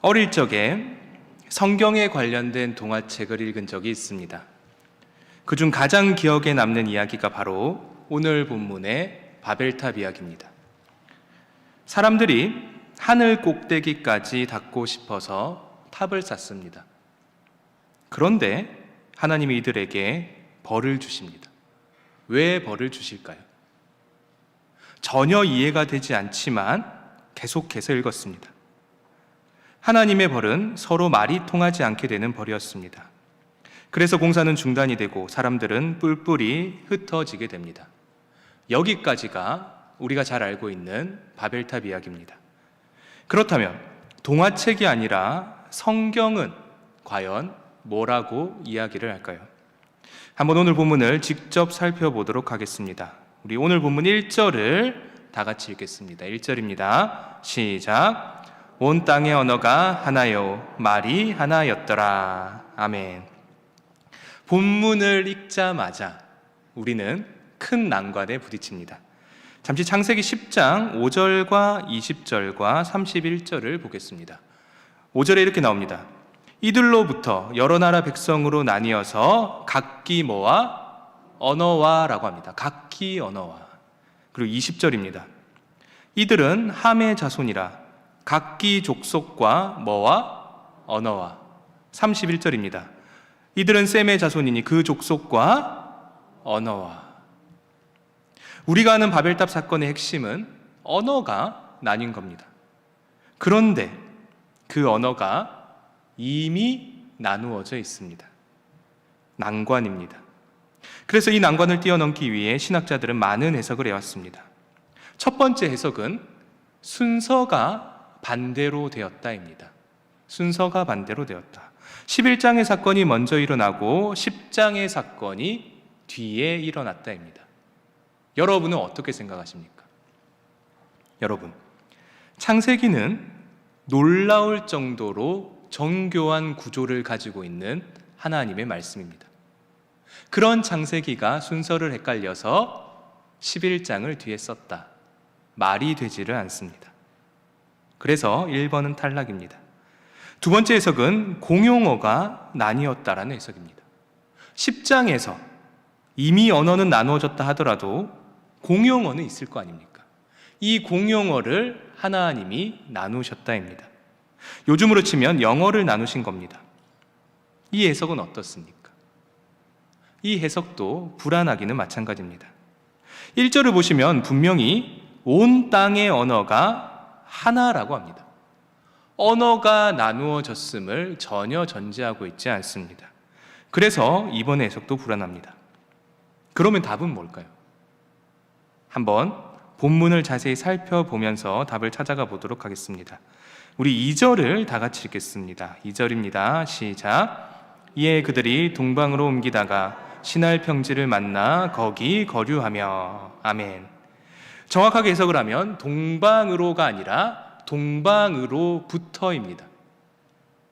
어릴 적에 성경에 관련된 동화책을 읽은 적이 있습니다. 그중 가장 기억에 남는 이야기가 바로 오늘 본문의 바벨탑 이야기입니다. 사람들이 하늘 꼭대기까지 닿고 싶어서 탑을 쌓습니다. 그런데 하나님이 이들에게 벌을 주십니다. 왜 벌을 주실까요? 전혀 이해가 되지 않지만 계속해서 읽었습니다. 하나님의 벌은 서로 말이 통하지 않게 되는 벌이었습니다. 그래서 공사는 중단이 되고 사람들은 뿔뿔이 흩어지게 됩니다. 여기까지가 우리가 잘 알고 있는 바벨탑 이야기입니다. 그렇다면 동화책이 아니라 성경은 과연 뭐라고 이야기를 할까요? 한번 오늘 본문을 직접 살펴보도록 하겠습니다. 우리 오늘 본문 1절을 다 같이 읽겠습니다. 1절입니다. 시작. 온 땅의 언어가 하나요, 말이 하나였더라. 아멘. 본문을 읽자마자 우리는 큰 난관에 부딪힙니다. 잠시 창세기 10장 5절과 20절과 31절을 보겠습니다. 5절에 이렇게 나옵니다. 이들로부터 여러 나라 백성으로 나뉘어서 각기 뭐와? 언어와 라고 합니다. 각기 언어와. 그리고 20절입니다. 이들은 함의 자손이라 각기 족속과 뭐와? 언어와. 31절입니다. 이들은 셈의 자손이니 그 족속과 언어와. 우리가 아는 바벨탑 사건의 핵심은 언어가 나뉜 겁니다. 그런데 그 언어가 이미 나누어져 있습니다. 난관입니다. 그래서 이 난관을 뛰어넘기 위해 신학자들은 많은 해석을 해왔습니다. 첫 번째 해석은 순서가 반대로 되었다입니다. 순서가 반대로 되었다. 11장의 사건이 먼저 일어나고 10장의 사건이 뒤에 일어났다입니다. 여러분은 어떻게 생각하십니까? 여러분, 창세기는 놀라울 정도로 정교한 구조를 가지고 있는 하나님의 말씀입니다. 그런 창세기가 순서를 헷갈려서 11장을 뒤에 썼다. 말이 되지를 않습니다. 그래서 1번은 탈락입니다. 두 번째 해석은 공용어가 나뉘었다라는 해석입니다. 10장에서 이미 언어는 나누어졌다 하더라도 공용어는 있을 거 아닙니까? 이 공용어를 하나님이 나누셨다입니다. 요즘으로 치면 영어를 나누신 겁니다. 이 해석은 어떻습니까? 이 해석도 불안하기는 마찬가지입니다. 1절을 보시면 분명히 온 땅의 언어가 하나라고 합니다. 언어가 나누어졌음을 전혀 전제하고 있지 않습니다. 그래서 이번의 해석도 불안합니다. 그러면 답은 뭘까요? 한번 본문을 자세히 살펴보면서 답을 찾아가 보도록 하겠습니다. 우리 2절을 다 같이 읽겠습니다. 2절입니다. 시작. 이에 그들이 동방으로 옮기다가 시날 평지를 만나 거기 거류하며. 아멘. 정확하게 해석을 하면 동방으로가 아니라 동방으로부터입니다.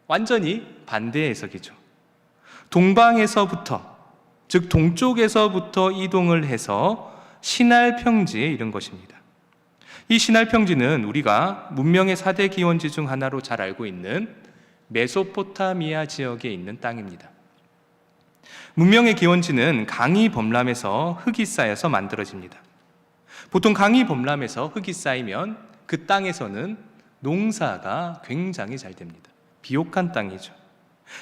완전히 반대의 해석이죠. 동방에서부터, 즉 동쪽에서부터 이동을 해서 시날 평지에 이른 것입니다. 이 시날 평지는 우리가 문명의 4대 기원지 중 하나로 잘 알고 있는 메소포타미아 지역에 있는 땅입니다. 문명의 기원지는 강이 범람해서 흙이 쌓여서 만들어집니다. 보통 강이 범람해서 흙이 쌓이면 그 땅에서는 농사가 굉장히 잘 됩니다. 비옥한 땅이죠.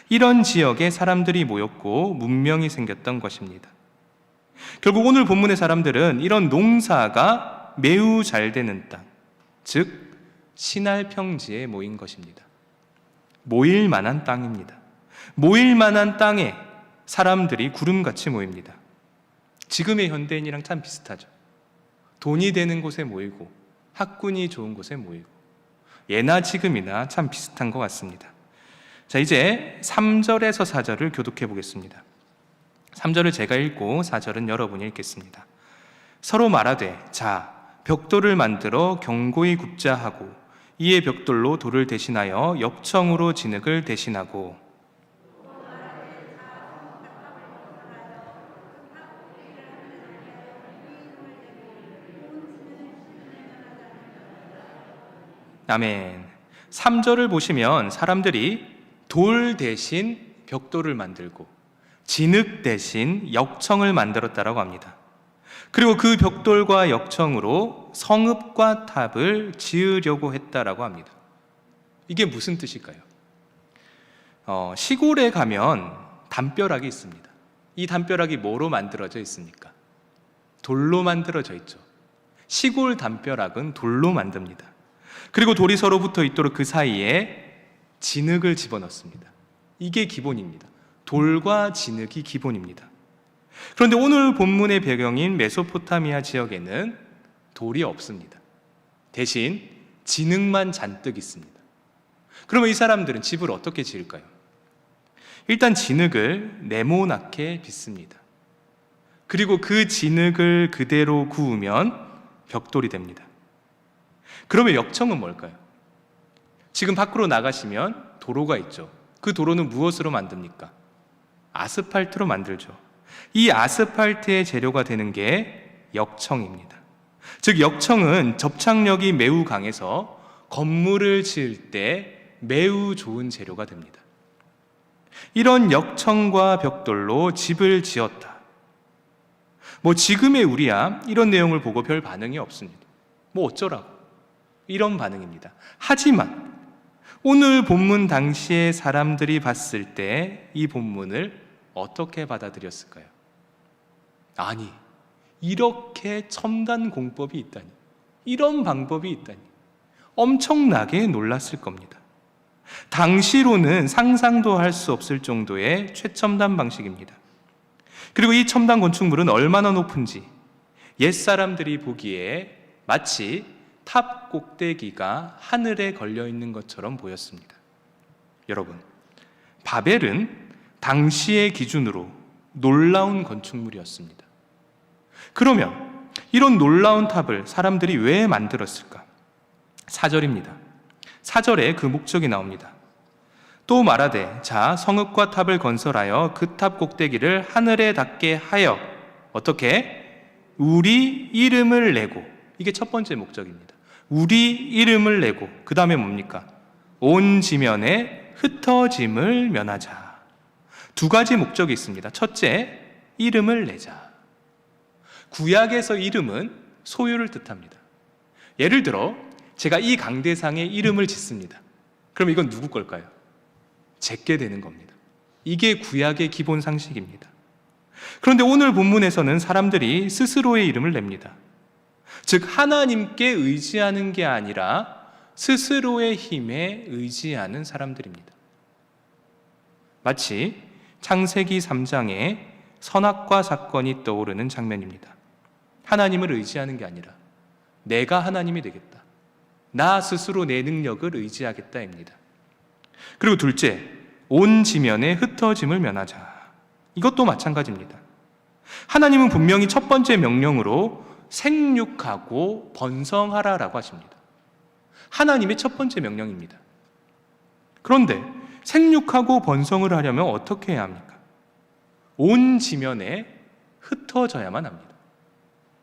이런 지역에 사람들이 모였고 문명이 생겼던 것입니다. 결국 오늘 본문의 사람들은 이런 농사가 매우 잘 되는 땅, 즉 시날 평지에 모인 것입니다. 모일 만한 땅입니다. 모일 만한 땅에 사람들이 구름같이 모입니다. 지금의 현대인이랑 참 비슷하죠. 돈이 되는 곳에 모이고 학군이 좋은 곳에 모이고 예나 지금이나 참 비슷한 것 같습니다. 자, 이제 3절에서 4절을 교독해 보겠습니다. 3절을 제가 읽고 4절은 여러분이 읽겠습니다. 서로 말하되 자 벽돌을 만들어 견고히 굽자 하고 이에 벽돌로 돌을 대신하여 엽청으로 진흙을 대신하고. 아멘. 3절을 보시면 사람들이 돌 대신 벽돌을 만들고 진흙 대신 역청을 만들었다라고 합니다. 그리고 그 벽돌과 역청으로 성읍과 탑을 지으려고 했다라고 합니다. 이게 무슨 뜻일까요? 시골에 가면 담벼락이 있습니다. 이 담벼락이 뭐로 만들어져 있습니까? 돌로 만들어져 있죠. 시골 담벼락은 돌로 만듭니다. 그리고 돌이 서로 붙어 있도록 그 사이에 진흙을 집어넣습니다. 이게 기본입니다. 돌과 진흙이 기본입니다. 그런데 오늘 본문의 배경인 메소포타미아 지역에는 돌이 없습니다. 대신 진흙만 잔뜩 있습니다. 그러면 이 사람들은 집을 어떻게 지을까요? 일단 진흙을 네모나게 빚습니다. 그리고 그 진흙을 그대로 구우면 벽돌이 됩니다. 그러면 역청은 뭘까요? 지금 밖으로 나가시면 도로가 있죠. 그 도로는 무엇으로 만듭니까? 아스팔트로 만들죠. 이 아스팔트의 재료가 되는 게 역청입니다. 즉 역청은 접착력이 매우 강해서 건물을 지을 때 매우 좋은 재료가 됩니다. 이런 역청과 벽돌로 집을 지었다. 지금의 우리야 이런 내용을 보고 별 반응이 없습니다. 어쩌라고 이런 반응입니다. 하지만 오늘 본문 당시에 사람들이 봤을 때 이 본문을 어떻게 받아들였을까요? 아니, 이렇게 첨단 공법이 있다니, 이런 방법이 있다니 엄청나게 놀랐을 겁니다. 당시로는 상상도 할 수 없을 정도의 최첨단 방식입니다. 그리고 이 첨단 건축물은 얼마나 높은지 옛사람들이 보기에 마치 탑 꼭대기가 하늘에 걸려 있는 것처럼 보였습니다. 여러분, 바벨은 당시의 기준으로 놀라운 건축물이었습니다. 그러면 이런 놀라운 탑을 사람들이 왜 만들었을까? 4절입니다. 4절에 그 목적이 나옵니다. 또 말하되 자 성읍과 탑을 건설하여 그 탑 꼭대기를 하늘에 닿게 하여 어떻게? 우리 이름을 내고, 이게 첫 번째 목적입니다. 우리 이름을 내고, 그 다음에 뭡니까? 온 지면에 흩어짐을 면하자. 두 가지 목적이 있습니다. 첫째, 이름을 내자. 구약에서 이름은 소유를 뜻합니다. 예를 들어 제가 이 강대상에 이름을 짓습니다. 그럼 이건 누구 걸까요? 제게 되는 겁니다. 이게 구약의 기본 상식입니다. 그런데 오늘 본문에서는 사람들이 스스로의 이름을 냅니다. 즉 하나님께 의지하는 게 아니라 스스로의 힘에 의지하는 사람들입니다. 마치 창세기 3장에 선악과 사건이 떠오르는 장면입니다. 하나님을 의지하는 게 아니라 내가 하나님이 되겠다, 나 스스로 내 능력을 의지하겠다입니다. 그리고 둘째, 온 지면에 흩어짐을 면하자. 이것도 마찬가지입니다. 하나님은 분명히 첫 번째 명령으로 생육하고 번성하라라고 하십니다. 하나님의 첫 번째 명령입니다. 그런데 생육하고 번성을 하려면 어떻게 해야 합니까? 온 지면에 흩어져야만 합니다.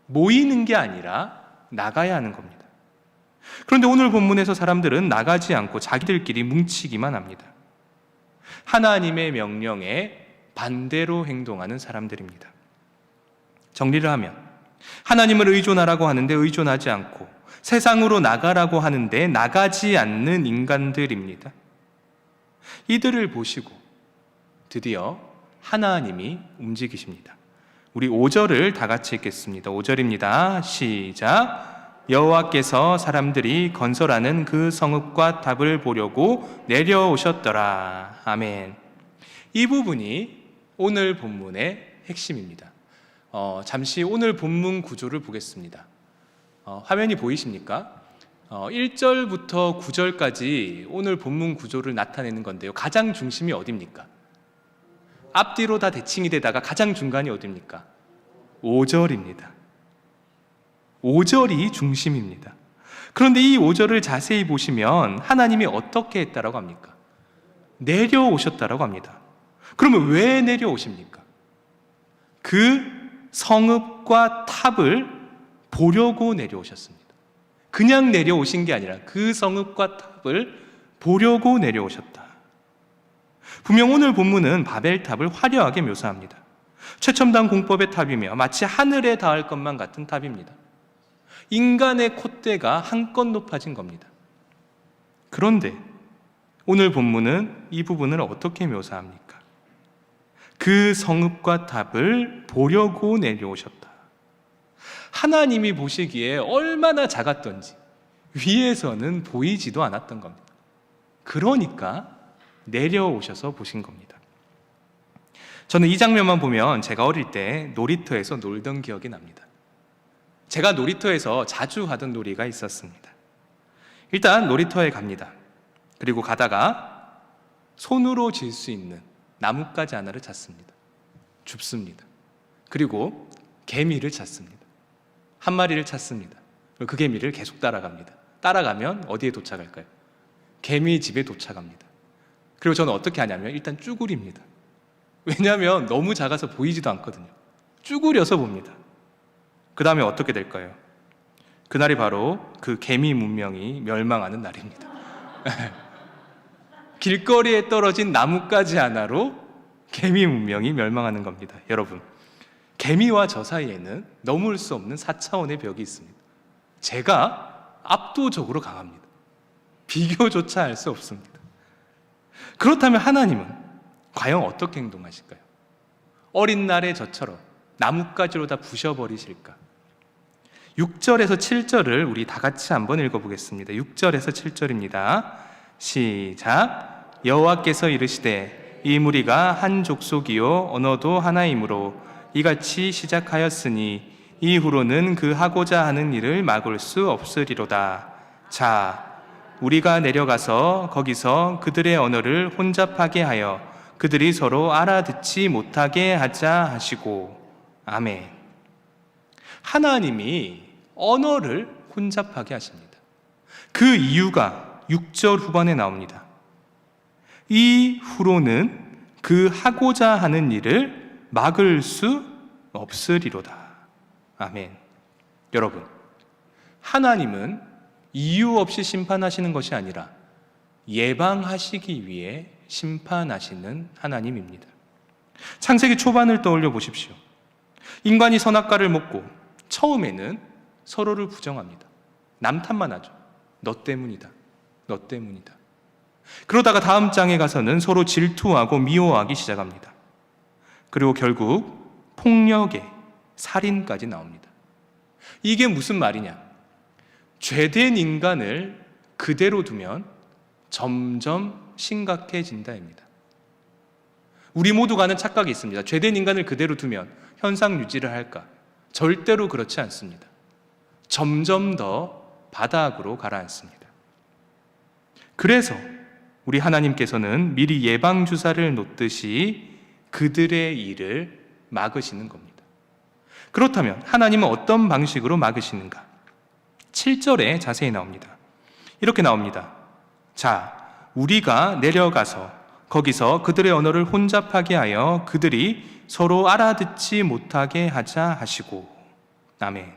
모이는 게 아니라 나가야 하는 겁니다. 그런데 오늘 본문에서 사람들은 나가지 않고 자기들끼리 뭉치기만 합니다. 하나님의 명령에 반대로 행동하는 사람들입니다. 정리를 하면 하나님을 의존하라고 하는데 의존하지 않고 세상으로 나가라고 하는데 나가지 않는 인간들입니다. 이들을 보시고 드디어 하나님이 움직이십니다. 우리 5절을 다 같이 읽겠습니다. 5절입니다. 시작. 여호와께서 사람들이 건설하는 그 성읍과 탑을 보려고 내려오셨더라. 아멘. 이 부분이 오늘 본문의 핵심입니다. 잠시 오늘 본문 구조를 보겠습니다. 화면이 보이십니까? 1절부터 9절까지 오늘 본문 구조를 나타내는 건데요. 가장 중심이 어디입니까? 앞뒤로 다 대칭이 되다가 가장 중간이 어디입니까? 5절입니다. 5절이 중심입니다. 그런데 이 5절을 자세히 보시면 하나님이 어떻게 했다라고 합니까? 내려오셨다라고 합니다. 그러면 왜 내려오십니까? 그 성읍과 탑을 보려고 내려오셨습니다. 그냥 내려오신 게 아니라 그 성읍과 탑을 보려고 내려오셨다. 분명 오늘 본문은 바벨탑을 화려하게 묘사합니다. 최첨단 공법의 탑이며 마치 하늘에 닿을 것만 같은 탑입니다. 인간의 콧대가 한껏 높아진 겁니다. 그런데 오늘 본문은 이 부분을 어떻게 묘사합니까? 그 성읍과 탑을 보려고 내려오셨다. 하나님이 보시기에 얼마나 작았던지 위에서는 보이지도 않았던 겁니다. 그러니까 내려오셔서 보신 겁니다. 저는 이 장면만 보면 제가 어릴 때 놀이터에서 놀던 기억이 납니다. 제가 놀이터에서 자주 하던 놀이가 있었습니다. 일단 놀이터에 갑니다. 그리고 가다가 손으로 질 수 있는 나뭇가지 하나를 찾습니다. 줍습니다. 그리고 개미를 찾습니다. 한 마리를 찾습니다. 그리고 그 개미를 계속 따라갑니다. 따라가면 어디에 도착할까요? 개미 집에 도착합니다. 그리고 저는 어떻게 하냐면 일단 쭈그립니다. 왜냐하면 너무 작아서 보이지도 않거든요. 쭈그려서 봅니다. 그 다음에 어떻게 될까요? 그날이 바로 그 개미 문명이 멸망하는 날입니다. 길거리에 떨어진 나뭇가지 하나로 개미 문명이 멸망하는 겁니다. 여러분, 개미와 저 사이에는 넘을 수 없는 4차원의 벽이 있습니다. 제가 압도적으로 강합니다. 비교조차 할 수 없습니다. 그렇다면 하나님은 과연 어떻게 행동하실까요? 어린 날의 저처럼 나뭇가지로 다 부셔버리실까? 6절에서 7절을 우리 다 같이 한번 읽어보겠습니다. 6절에서 7절입니다. 시작. 여호와께서 이르시되 이 무리가 한 족속이요 언어도 하나이므로 이같이 시작하였으니 이후로는 그 하고자 하는 일을 막을 수 없으리로다. 자, 우리가 내려가서 거기서 그들의 언어를 혼잡하게 하여 그들이 서로 알아듣지 못하게 하자 하시고. 아멘. 하나님이 언어를 혼잡하게 하십니다. 그 이유가 6절 후반에 나옵니다. 이후로는 그 하고자 하는 일을 막을 수 없으리로다. 아멘. 여러분, 하나님은 이유 없이 심판하시는 것이 아니라 예방하시기 위해 심판하시는 하나님입니다. 창세기 초반을 떠올려 보십시오. 인간이 선악과를 먹고 처음에는 서로를 부정합니다. 남탓만 하죠. 너 때문이다. 너 때문이다. 그러다가 다음 장에 가서는 서로 질투하고 미워하기 시작합니다. 그리고 결국 폭력에 살인까지 나옵니다. 이게 무슨 말이냐? 죄된 인간을 그대로 두면 점점 심각해진다입니다. 우리 모두가 하는 착각이 있습니다. 죄된 인간을 그대로 두면 현상 유지를 할까? 절대로 그렇지 않습니다. 점점 더 바닥으로 가라앉습니다. 그래서 우리 하나님께서는 미리 예방주사를 놓듯이 그들의 일을 막으시는 겁니다. 그렇다면 하나님은 어떤 방식으로 막으시는가? 7절에 자세히 나옵니다. 이렇게 나옵니다. 자, 우리가 내려가서 거기서 그들의 언어를 혼잡하게 하여 그들이 서로 알아듣지 못하게 하자 하시고. 아멘.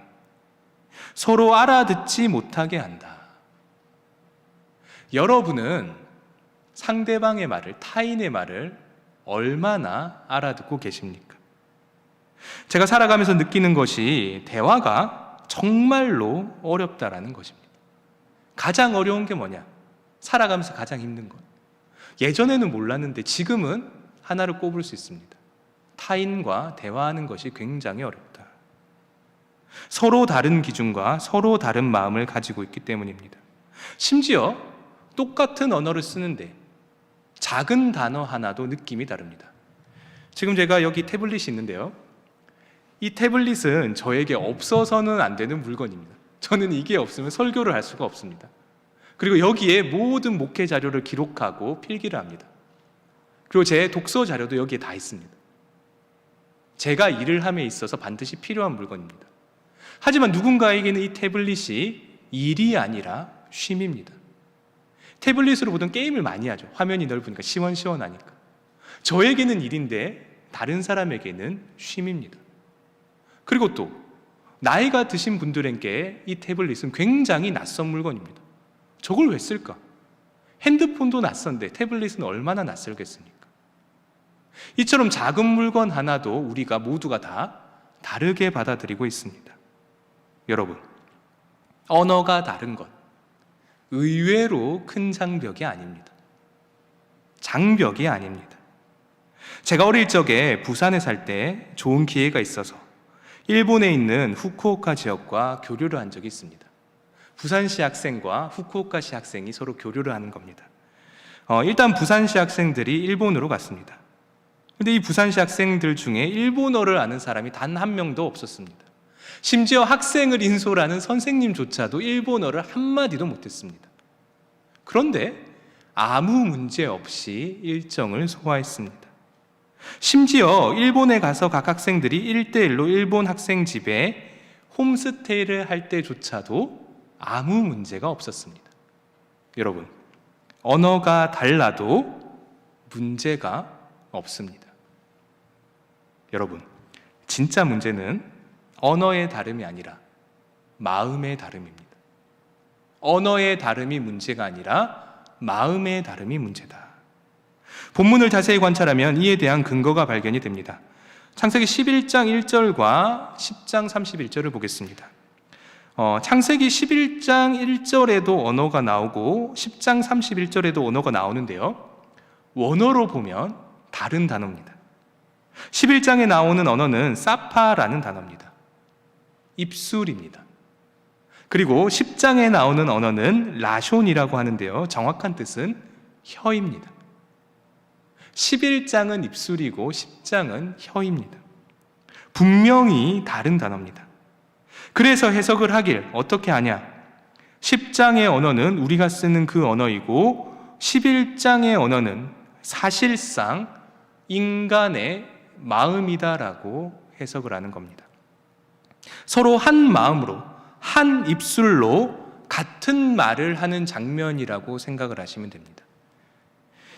서로 알아듣지 못하게 한다. 여러분은 상대방의 말을, 타인의 말을 얼마나 알아듣고 계십니까? 제가 살아가면서 느끼는 것이 대화가 정말로 어렵다라는 것입니다. 가장 어려운 게 뭐냐? 살아가면서 가장 힘든 것. 예전에는 몰랐는데 지금은 하나를 꼽을 수 있습니다. 타인과 대화하는 것이 굉장히 어렵다. 서로 다른 기준과 서로 다른 마음을 가지고 있기 때문입니다. 심지어 똑같은 언어를 쓰는데 작은 단어 하나도 느낌이 다릅니다. 지금 제가 여기 태블릿이 있는데요. 이 태블릿은 저에게 없어서는 안 되는 물건입니다. 저는 이게 없으면 설교를 할 수가 없습니다. 그리고 여기에 모든 목회 자료를 기록하고 필기를 합니다. 그리고 제 독서 자료도 여기에 다 있습니다. 제가 일을 함에 있어서 반드시 필요한 물건입니다. 하지만 누군가에게는 이 태블릿이 일이 아니라 쉼입니다. 태블릿으로 보던 게임을 많이 하죠. 화면이 넓으니까 시원시원하니까. 저에게는 일인데 다른 사람에게는 쉼입니다. 그리고 또 나이가 드신 분들에게 이 태블릿은 굉장히 낯선 물건입니다. 저걸 왜 쓸까? 핸드폰도 낯선데 태블릿은 얼마나 낯설겠습니까? 이처럼 작은 물건 하나도 우리가 모두가 다 다르게 받아들이고 있습니다. 여러분, 언어가 다른 것, 의외로 큰 장벽이 아닙니다. 장벽이 아닙니다. 제가 어릴 적에 부산에 살 때 좋은 기회가 있어서 일본에 있는 후쿠오카 지역과 교류를 한 적이 있습니다. 부산시 학생과 후쿠오카시 학생이 서로 교류를 하는 겁니다. 일단 부산시 학생들이 일본으로 갔습니다. 근데 이 부산시 학생들 중에 일본어를 아는 사람이 단 한 명도 없었습니다. 심지어 학생을 인솔하는 선생님조차도 일본어를 한마디도 못했습니다. 그런데 아무 문제 없이 일정을 소화했습니다. 심지어 일본에 가서 각 학생들이 1대1로 일본 학생 집에 홈스테이를 할 때조차도 아무 문제가 없었습니다. 여러분, 언어가 달라도 문제가 없습니다. 여러분, 진짜 문제는 언어의 다름이 아니라 마음의 다름입니다. 언어의 다름이 문제가 아니라 마음의 다름이 문제다. 본문을 자세히 관찰하면 이에 대한 근거가 발견이 됩니다. 창세기 11장 1절과 10장 31절을 보겠습니다. 창세기 11장 1절에도 언어가 나오고 10장 31절에도 언어가 나오는데요, 원어로 보면 다른 단어입니다. 11장에 나오는 언어는 사파라는 단어입니다. 입술입니다. 그리고 10장에 나오는 언어는 라숀이라고 하는데요, 정확한 뜻은 혀입니다. 11장은 입술이고 10장은 혀입니다. 분명히 다른 단어입니다. 그래서 해석을 하길 어떻게 하냐? 10장의 언어는 우리가 쓰는 그 언어이고 11장의 언어는 사실상 인간의 마음이다라고 해석을 하는 겁니다. 서로 한 마음으로 한 입술로 같은 말을 하는 장면이라고 생각을 하시면 됩니다.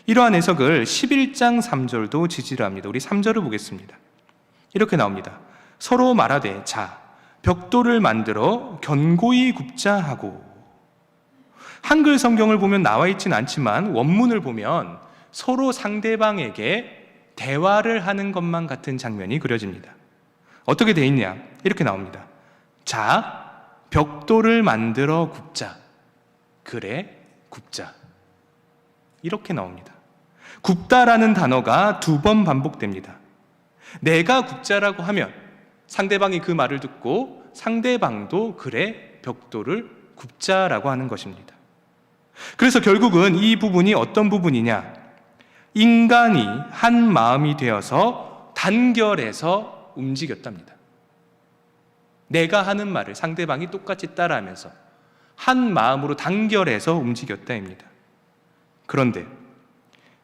이러한 해석을 11장 3절도 지지를 합니다. 우리 3절을 보겠습니다. 이렇게 나옵니다. 서로 말하되 자, 벽돌을 만들어 견고히 굽자 하고. 한글 성경을 보면 나와 있진 않지만 원문을 보면 서로 상대방에게 대화를 하는 것만 같은 장면이 그려집니다. 어떻게 돼 있냐? 이렇게 나옵니다. 자, 벽돌을 만들어 굽자. 그래, 굽자. 이렇게 나옵니다. 굽다라는 단어가 2번 반복됩니다. 내가 굽자라고 하면 상대방이 그 말을 듣고 상대방도 그래, 벽돌을 굽자라고 하는 것입니다. 그래서 결국은 이 부분이 어떤 부분이냐? 인간이 한 마음이 되어서 단결해서 움직였답니다. 내가 하는 말을 상대방이 똑같이 따라하면서 한 마음으로 단결해서 움직였다입니다. 그런데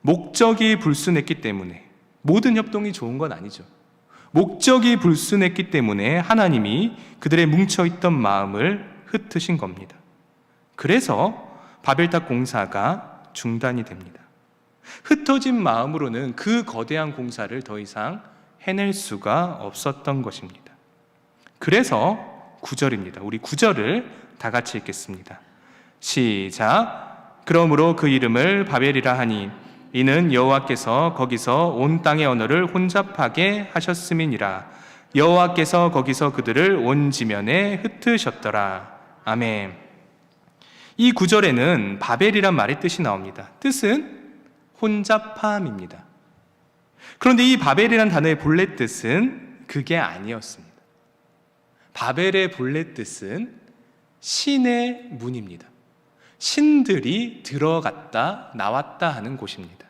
목적이 불순했기 때문에, 모든 협동이 좋은 건 아니죠. 목적이 불순했기 때문에 하나님이 그들의 뭉쳐있던 마음을 흩으신 겁니다. 그래서 바벨탑 공사가 중단이 됩니다. 흩어진 마음으로는 그 거대한 공사를 더 이상 해낼 수가 없었던 것입니다. 그래서 9절입니다. 우리 9절을 다 같이 읽겠습니다. 시작. 그러므로 그 이름을 바벨이라 하니 이는 여호와께서 거기서 온 땅의 언어를 혼잡하게 하셨음이니라. 여호와께서 거기서 그들을 온 지면에 흩으셨더라. 아멘. 이 9절에는 바벨이란 말의 뜻이 나옵니다. 뜻은 혼잡함입니다. 그런데 이 바벨이란 단어의 본래 뜻은 그게 아니었습니다. 바벨의 본래 뜻은 신의 문입니다. 신들이 들어갔다 나왔다 하는 곳입니다.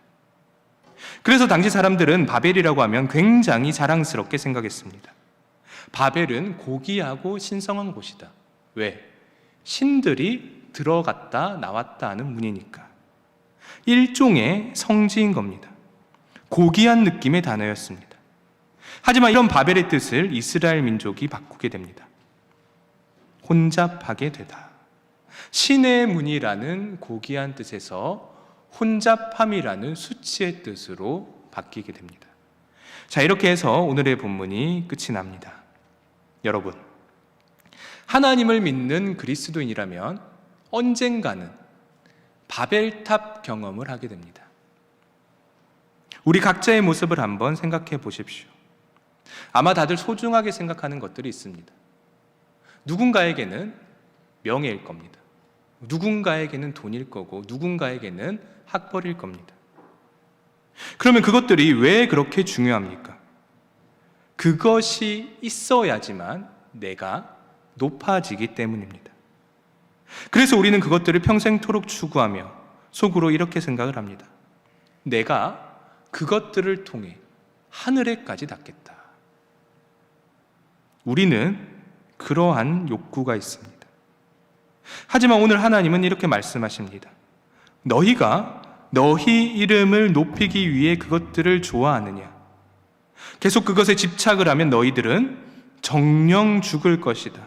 그래서 당시 사람들은 바벨이라고 하면 굉장히 자랑스럽게 생각했습니다. 바벨은 고귀하고 신성한 곳이다. 왜? 신들이 들어갔다 나왔다 하는 문이니까. 일종의 성지인 겁니다. 고귀한 느낌의 단어였습니다. 하지만 이런 바벨의 뜻을 이스라엘 민족이 바꾸게 됩니다. 혼잡하게 되다. 신의 문이라는 고귀한 뜻에서 혼잡함이라는 수치의 뜻으로 바뀌게 됩니다. 자, 이렇게 해서 오늘의 본문이 끝이 납니다. 여러분, 하나님을 믿는 그리스도인이라면 언젠가는 바벨탑 경험을 하게 됩니다. 우리 각자의 모습을 한번 생각해 보십시오. 아마 다들 소중하게 생각하는 것들이 있습니다. 누군가에게는 명예일 겁니다. 누군가에게는 돈일 거고 누군가에게는 학벌일 겁니다. 그러면 그것들이 왜 그렇게 중요합니까? 그것이 있어야지만 내가 높아지기 때문입니다. 그래서 우리는 그것들을 평생토록 추구하며 속으로 이렇게 생각을 합니다. 내가 그것들을 통해 하늘에까지 닿겠다. 우리는 그러한 욕구가 있습니다. 하지만 오늘 하나님은 이렇게 말씀하십니다. 너희가 너희 이름을 높이기 위해 그것들을 좋아하느냐? 계속 그것에 집착을 하면 너희들은 정녕 죽을 것이다.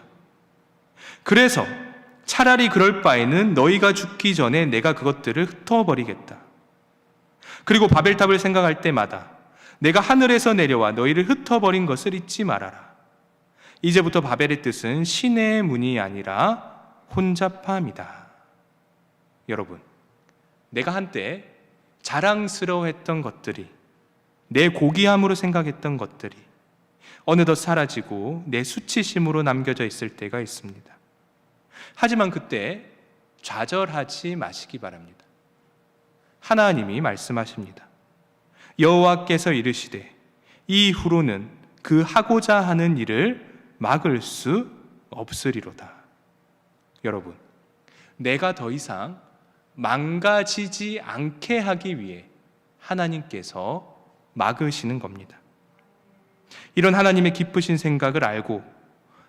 그래서 차라리 그럴 바에는 너희가 죽기 전에 내가 그것들을 흩어버리겠다. 그리고 바벨탑을 생각할 때마다 내가 하늘에서 내려와 너희를 흩어버린 것을 잊지 말아라. 이제부터 바벨의 뜻은 신의 문이 아니라 혼잡함이다. 여러분, 내가 한때 자랑스러워했던 것들이, 내 고귀함으로 생각했던 것들이 어느덧 사라지고 내 수치심으로 남겨져 있을 때가 있습니다. 하지만 그때 좌절하지 마시기 바랍니다. 하나님이 말씀하십니다. 여호와께서 이르시되 이후로는 그 하고자 하는 일을 막을 수 없으리로다. 여러분, 내가 더 이상 망가지지 않게 하기 위해 하나님께서 막으시는 겁니다. 이런 하나님의 기쁘신 생각을 알고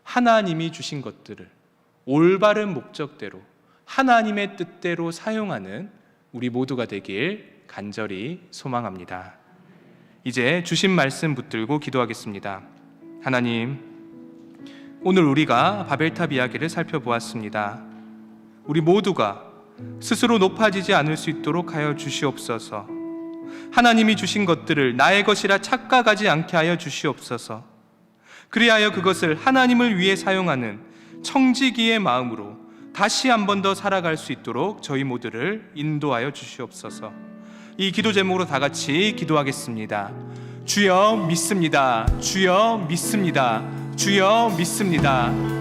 하나님이 주신 것들을 올바른 목적대로 하나님의 뜻대로 사용하는 우리 모두가 되길 간절히 소망합니다. 이제 주신 말씀 붙들고 기도하겠습니다. 하나님, 오늘 우리가 바벨탑 이야기를 살펴보았습니다. 우리 모두가 스스로 높아지지 않을 수 있도록 하여 주시옵소서. 하나님이 주신 것들을 나의 것이라 착각하지 않게 하여 주시옵소서. 그리하여 그것을 하나님을 위해 사용하는 청지기의 마음으로 다시 한 번 더 살아갈 수 있도록 저희 모두를 인도하여 주시옵소서. 이 기도 제목으로 다 같이 기도하겠습니다. 주여 믿습니다. 주여 믿습니다. 주여 믿습니다.